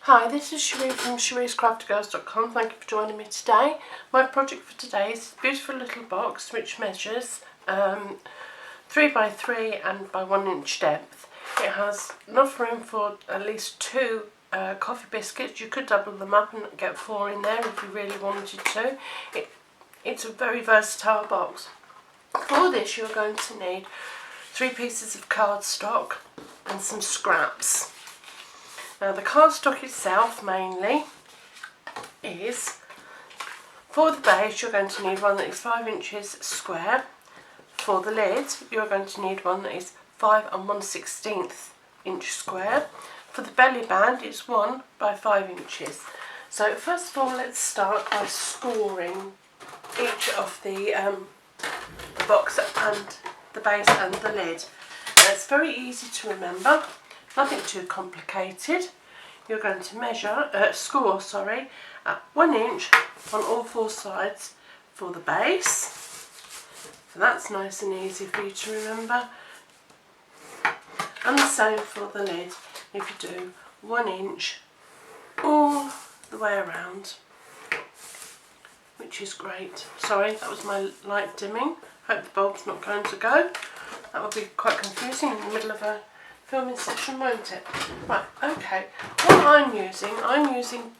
Hi, this is Cherie from Cherie'sCraftyGirls.com. Thank you for joining me today. My project for today is a beautiful little box which measures 3 by 3 and by 1 inch depth. It has enough room for at least 2 coffee biscuits. You could double them up and get 4 in there if you really wanted to. It's a very versatile box. For this you're going to need 3 pieces of cardstock and some scraps. Now the cardstock itself mainly is, for the base you're going to need one that is 5 inches square. For the lid you're going to need one that is 5 1/16 inch square. For the belly band it's 1 by 5 inches. So first of all let's start by scoring each of the box and the base and the lid. Now, it's very easy to remember. Nothing too complicated. You're going to score at 1 inch on all 4 sides for the base. So that's nice and easy for you to remember. And the same for the lid. If you do 1 inch all the way around, which is great. Sorry, that was my light dimming. Hope the bulb's not going to go. That would be quite confusing in the middle of a filming session, won't it? Right, okay. What I'm using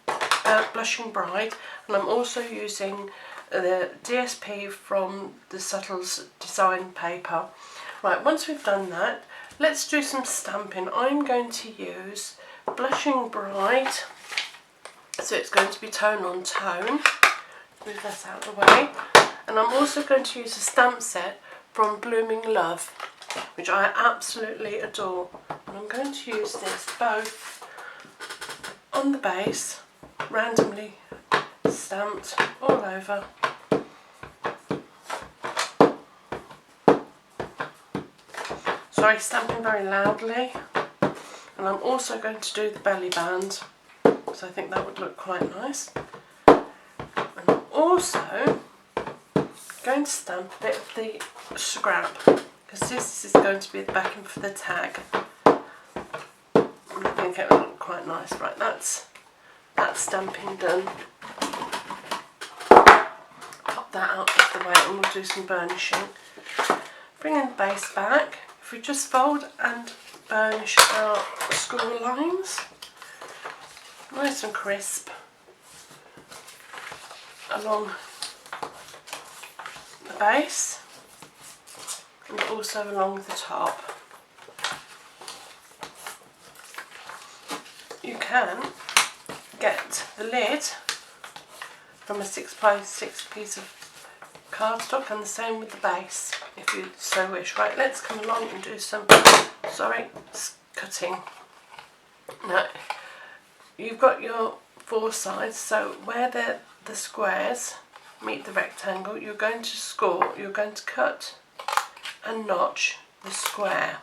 Blushing Bride, and I'm also using the DSP from the Subtles design paper. Right, once we've done that, let's do some stamping. I'm going to use Blushing Bride, so it's going to be tone on tone. Move that out of the way. And I'm also going to use a stamp set from Blooming Love, which I absolutely adore. And I'm going to use this both on the base, randomly stamped all over. Sorry, stamping very loudly. And I'm also going to do the belly band, because I think that would look quite nice. And I'm also going to stamp a bit of the scrap, because this is going to be the backing for the tag. And I think it will look quite nice. Right, that's stamping done. Pop that out of the way and we'll do some burnishing. Bringing the base back, if we just fold and burnish our score lines, nice and crisp along the base and also along the top. You can get the lid from a 6 by 6 piece of cardstock, and the same with the base if you so wish. Right, let's come along and do some cutting. Now you've got your 4 sides, so where the squares meet the rectangle, you're going to cut and notch the square,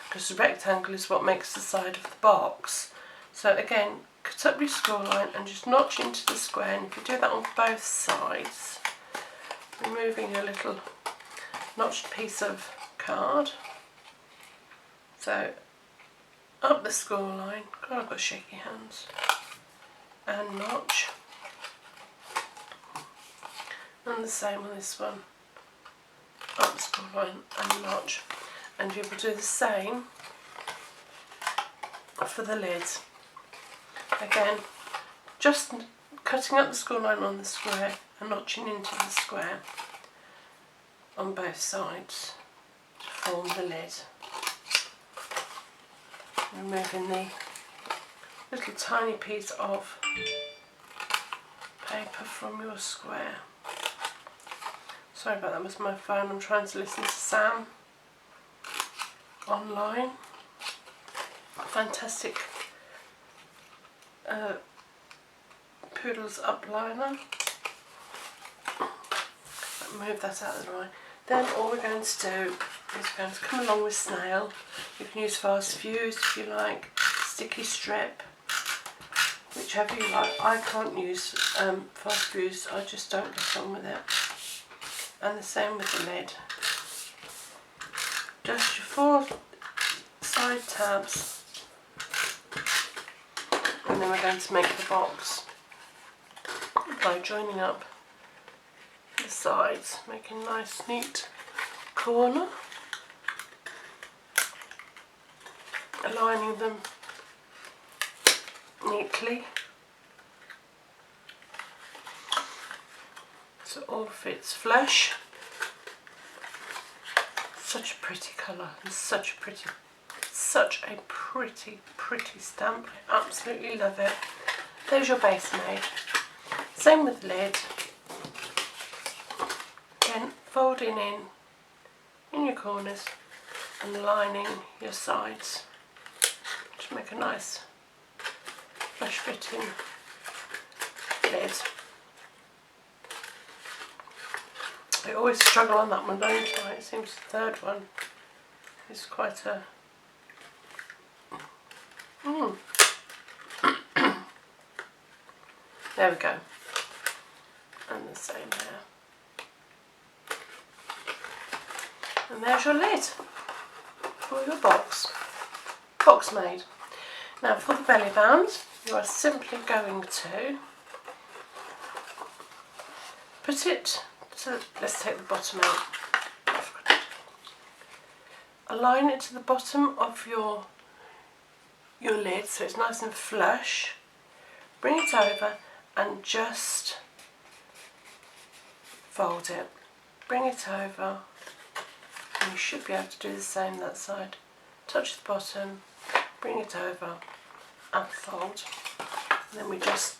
because the rectangle is what makes the side of the box. So again, cut up your score line and just notch into the square, and if you do that on both sides, removing your little notched piece of card, so up the score line, God I've got shaky hands, and notch, and the same on this one, up the score line and notch, and you will do the same for the lid. Again, just cutting up the score line on the square and notching into the square on both sides to form the lid. Removing the little tiny piece of paper from your square. Sorry about that, was my phone. I'm trying to listen to Sam online. Fantastic Poodles up liner. Move that out of the way. Then all we're going to do is we're going to come along with snail. You can use fast fuse if you like, sticky strip, whichever you like. I can't use fast fuse, I just don't get on with it. And the same with the lid. Just your 4 side tabs and then we're going to make the box by joining up the sides, making a nice neat corner, aligning them neatly so it all fits flush. Such a pretty colour and such a pretty stamp. I absolutely love it. There's your base made. Same with the lid. Again, folding in your corners and lining your sides to make a nice flush fitting lid. I always struggle on that one, don't I? It seems the third one is quite a... There we go. And the same there. And there's your lid for your box. Box made. Now for the belly band, you are simply going to put it to, let's take the bottom out. Align it to the bottom of your lid so it's nice and flush. Bring it over and just fold it. Bring it over, and you should be able to do the same that side. Touch the bottom, bring it over and fold. And then we just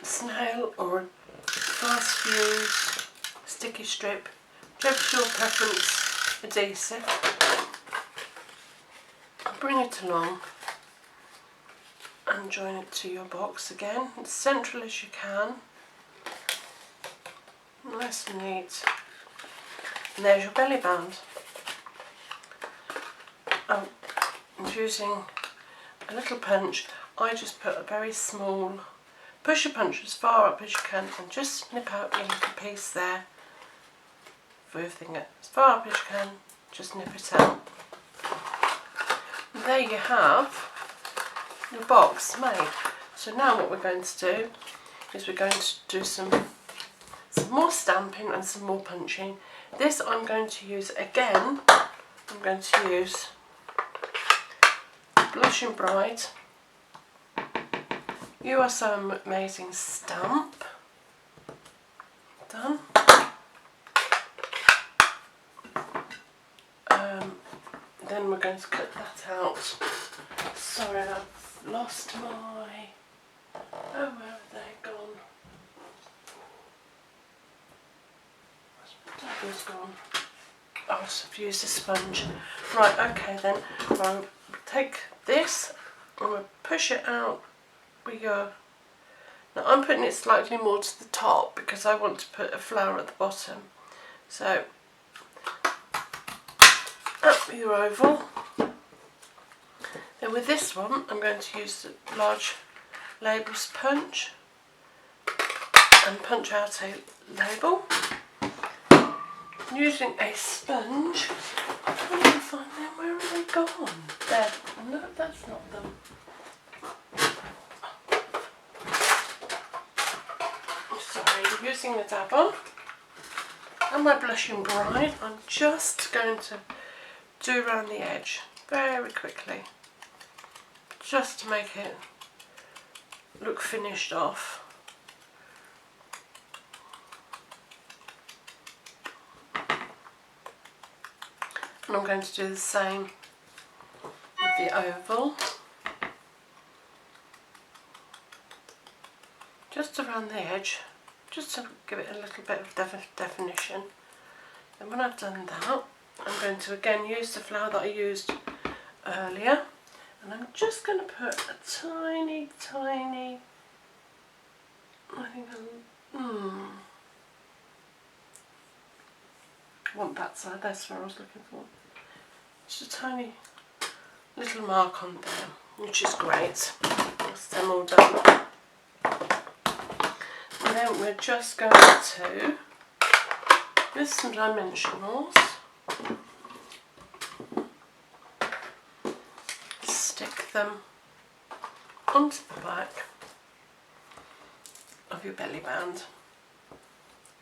snail or fast fuse, sticky strip, whichever's your preference adhesive. Bring it along and join it to your box again, as central as you can, nice and neat. And there's your belly band. I'm using a little punch. I just put a very small push a punch as far up as you can and just snip out your little piece there for everything as far up as you can, just nip it out. And there you have your box made. So now what we're going to do is we're going to do some more stamping and some more punching. This I'm going to use again. I'm going to use Blushing Bride You Are So Amazing stamp. Done. Then we're going to cut that out. Sorry, I've lost my... Oh, where have they gone? Dabble's gone. Oh, I've used a sponge. Right, okay then. I'll take this and we'll push it out with your... Now I'm putting it slightly more to the top because I want to put a flower at the bottom. So, up with your oval. Then with this one, I'm going to use the large labels punch and punch out a label. Using a sponge. I can't even find them. Where are they gone? There. No, that's not them. Sorry, I'm using the dabber and my Blushing Bride. I'm just going to do around the edge very quickly, just to make it look finished off. And I'm going to do the same with the oval, just around the edge, just to give it a little bit of definition. And when I've done that, I'm going to again use the flower that I used earlier, and I'm just going to put a tiny, I think I want that side, that's what I was looking for. Just a tiny little mark on there, which is great. That's them all done. And then we're just going to use some dimensionals, stick them onto the back of your belly band,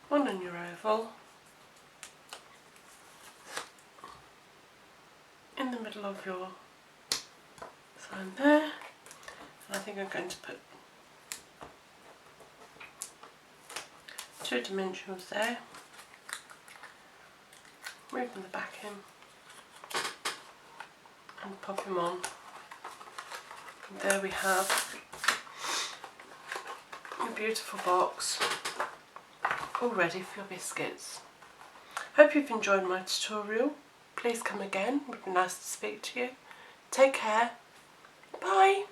one on your oval, in the middle of your sign there, and I think I'm going to put 2 dimensionals there, move them the back in and pop him on. And there we have a beautiful box all ready for your biscuits. Hope you've enjoyed my tutorial. Please come again, it would be nice to speak to you. Take care, bye.